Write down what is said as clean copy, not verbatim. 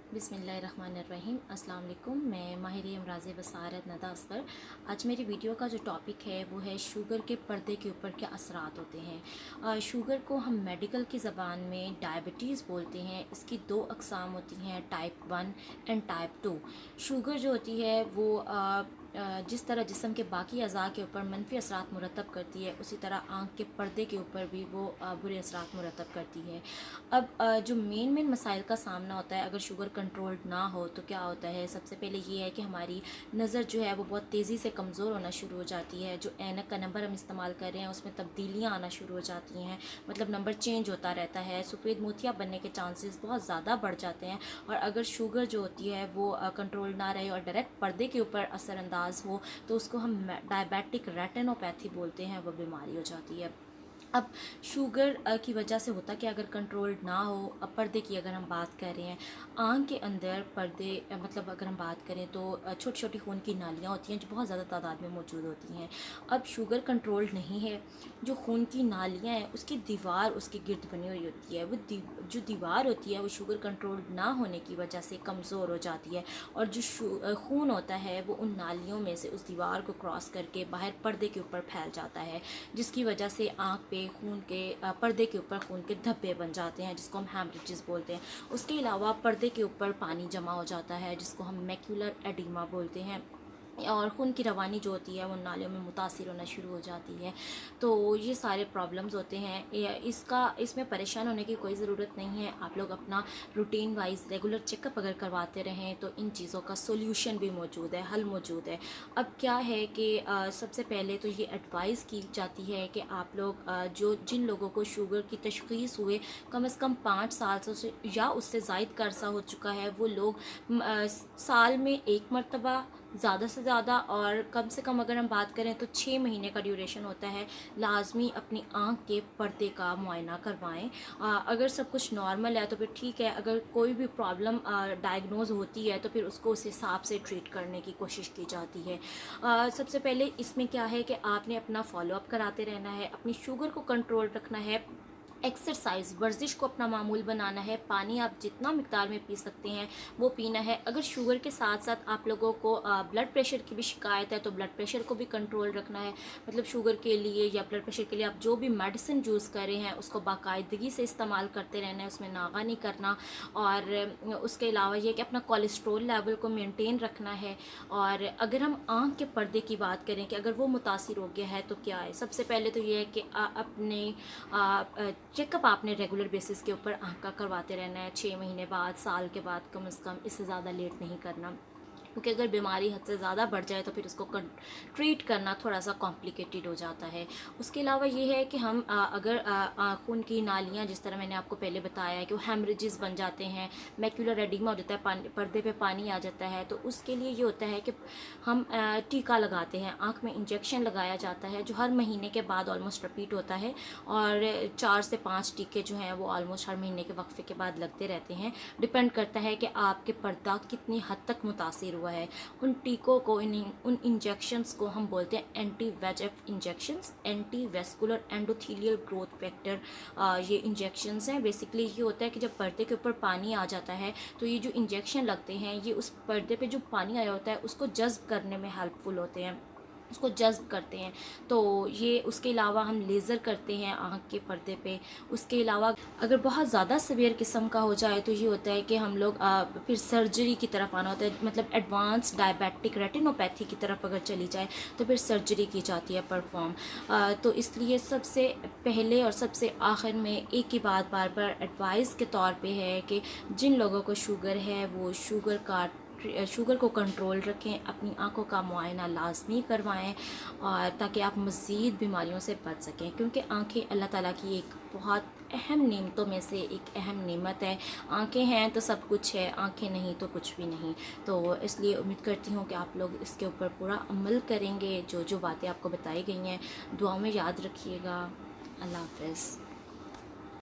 बिस्मिल्लाहिर्रहमानिर्रहीम। अस्सलाम वालेकुम। मैं माहिर अमराज़ बसारत नदा असगर। आज मेरी वीडियो का जो टॉपिक है वो है शुगर के पर्दे के ऊपर क्या असरात होते हैं। शुगर को हम मेडिकल की ज़बान में डायबिटीज़ बोलते हैं। इसकी दो अक़साम होती हैं, टाइप 1 एंड टाइप 2। शुगर जो होती है वो जिस तरह जिस्म के बाकी अज़ा के ऊपर मनफी असरात मुरतब करती है, उसी तरह आँख के पर्दे के ऊपर भी वो बुरे असरात मुरतब करती है। अब जो मेन मसाइल का सामना होता है अगर शुगर कंट्रोल्ड ना हो तो क्या होता है। सबसे पहले ये है कि हमारी नज़र जो है वो बहुत तेज़ी से कमज़ोर होना शुरू हो जाती है। जो ऐनक का नंबर हम इस्तेमाल कर रहे हैं उसमें तब्दीलियाँ आना शुरू हो जाती हैं, मतलब नंबर चेंज होता रहता है। सफ़ेद मोतियाँ बनने के चांसेस बहुत ज़्यादा बढ़ जाते हैं। और अगर शुगर जो होती है वो कंट्रोल ना रहे और डायरेक्ट पर्दे के ऊपर असरअंदाज हो तो उसको हम डायबिटिक रेटिनोपैथी बोलते हैं, वो बीमारी हो जाती है। अब शुगर की वजह से होता कि अगर कंट्रोल्ड ना हो, अब पर्दे की अगर हम बात कर रहे हैं, आँख के अंदर पर्दे मतलब अगर हम बात करें तो छोटी छोटी खून की नालियाँ होती हैं जो बहुत ज़्यादा तादाद में मौजूद होती हैं। अब शुगर कंट्रोल्ड नहीं है, जो खून की नालियाँ हैं उसकी दीवार उसके गिर्द बनी हुई होती है, वो जो दीवार होती है वो शुगर कंट्रोल्ड ना होने की वजह से कमज़ोर हो जाती है। और जो खून होता है वो उन नालियों में से उस दीवार को क्रॉस करके बाहर पर्दे के ऊपर फैल जाता है, जिसकी वजह से आँख पे खून के पर्दे के ऊपर खून के धब्बे बन जाते हैं, जिसको हम हेमरेजेस बोलते हैं। उसके अलावा पर्दे के ऊपर पानी जमा हो जाता है, जिसको हम मैक्यूलर एडिमा बोलते हैं। और खून की रवानी जो होती है वो नालियों में मुतासिर होना शुरू हो जाती है। तो ये सारे प्रॉब्लम्स होते हैं। इसमें परेशान होने की कोई ज़रूरत नहीं है। आप लोग अपना रूटीन वाइज रेगुलर चेकअप अगर करवाते रहें तो इन चीज़ों का सोल्यूशन भी मौजूद है, हल मौजूद है। अब क्या है कि सबसे पहले तो ये एडवाइस की जाती है कि आप लोग जिन लोगों को शुगर की तशख़ीस हुए कम से कम 5 साल से या उससे ज़ायद का अरसा हो चुका है, वो लोग साल में एक मरतबा ज़्यादा से ज़्यादा और कम से कम अगर हम बात करें तो 6 महीने का ड्यूरेशन होता है, लाजमी अपनी आँख के पर्दे का मुआयना करवाएं। अगर सब कुछ नॉर्मल है तो फिर ठीक है, अगर कोई भी प्रॉब्लम डायग्नोज होती है तो फिर उसको उस हिसाब से ट्रीट करने की कोशिश की जाती है। सबसे पहले इसमें क्या है कि आपने अपना फॉलोअप कराते रहना है, अपनी शुगर को कंट्रोल रखना है, एक्सरसाइज वर्जिश को अपना मामूल बनाना है, पानी आप जितना मिकदार में पी सकते हैं वो पीना है। अगर शुगर के साथ साथ आप लोगों को ब्लड प्रेशर की भी शिकायत है तो ब्लड प्रेशर को भी कंट्रोल रखना है। मतलब शुगर के लिए या ब्लड प्रेशर के लिए आप जो भी मेडिसिन यूज़ कर रहे हैं उसको बाकायदगी से इस्तेमाल करते रहना है, उसमें नागा नहीं करना। और उसके अलावा ये कि अपना कोलेस्ट्रोल लेवल को मेनटेन रखना है। और अगर हम आँख के पर्दे की बात करें कि अगर वो मुतासिर हो गया है तो क्या है, सबसे पहले तो ये है कि अपने चेकअप आपने रेगुलर बेसिस के ऊपर आँख का करवाते रहना है, 6 महीने बाद, साल के बाद, कम से कम, इससे ज़्यादा लेट नहीं करना। क्योंकि अगर बीमारी हद से ज़्यादा बढ़ जाए तो फिर उसको ट्रीट करना थोड़ा सा कॉम्प्लिकेटेड हो जाता है। उसके अलावा ये है कि हम अगर खून की नालियाँ, जिस तरह मैंने आपको पहले बताया है कि वो हेमरेजेस बन जाते हैं, मैक्यूलर एडिमा हो जाता है, पर्दे पे पानी आ जाता है, तो उसके लिए ये होता है कि हम टीका लगाते हैं, आँख में इंजेक्शन लगाया जाता है जो हर महीने के बाद ऑलमोस्ट रिपीट होता है। और 4 से 5 टीके जो हैं वो ऑलमोस्ट हर महीने के वक्फे के बाद लगते रहते हैं। डिपेंड करता है कि आपके पर्दा कितनी हद तक मुतासिर हुआ है। उन टीकों को उन इंजेक्शंस को हम बोलते हैं anti VEGF injections, anti vascular endothelial growth factor ये इंजेक्शंस हैं। बेसिकली ये होता है कि जब पर्दे के ऊपर पानी आ जाता है तो ये जो इंजेक्शन लगते हैं ये उस पर्दे पे जो पानी आया होता है उसको जज्ब करने में हेल्पफुल होते हैं, उसको जज्ब करते हैं। तो ये उसके अलावा हम लेज़र करते हैं आँख के पर्दे पे। उसके अलावा अगर बहुत ज़्यादा सीवियर किस्म का हो जाए तो ये होता है कि हम लोग फिर सर्जरी की तरफ आना होता है, मतलब एडवांस डायबिटिक रेटिनोपैथी की तरफ अगर चली जाए तो फिर सर्जरी की जाती है परफॉर्म। तो इसलिए सबसे पहले और सबसे आखिर में एक ही बात बार बार एडवाइस के तौर पे है कि जिन लोगों को शुगर है वो शुगर को कंट्रोल रखें, अपनी आँखों का मुआयना लाजमी करवाएं और ताकि आप मज़ीद बीमारियों से बच सकें। क्योंकि आँखें अल्लाह ताला की एक बहुत अहम नेमतों में से एक अहम नेमत है। आँखें हैं तो सब कुछ है, आँखें नहीं तो कुछ भी नहीं। तो इसलिए उम्मीद करती हूँ कि आप लोग इसके ऊपर पूरा अमल करेंगे, जो जो बातें आपको बताई गई हैं। दुआ में याद रखिएगा। अल्लाह हाफ़िज़।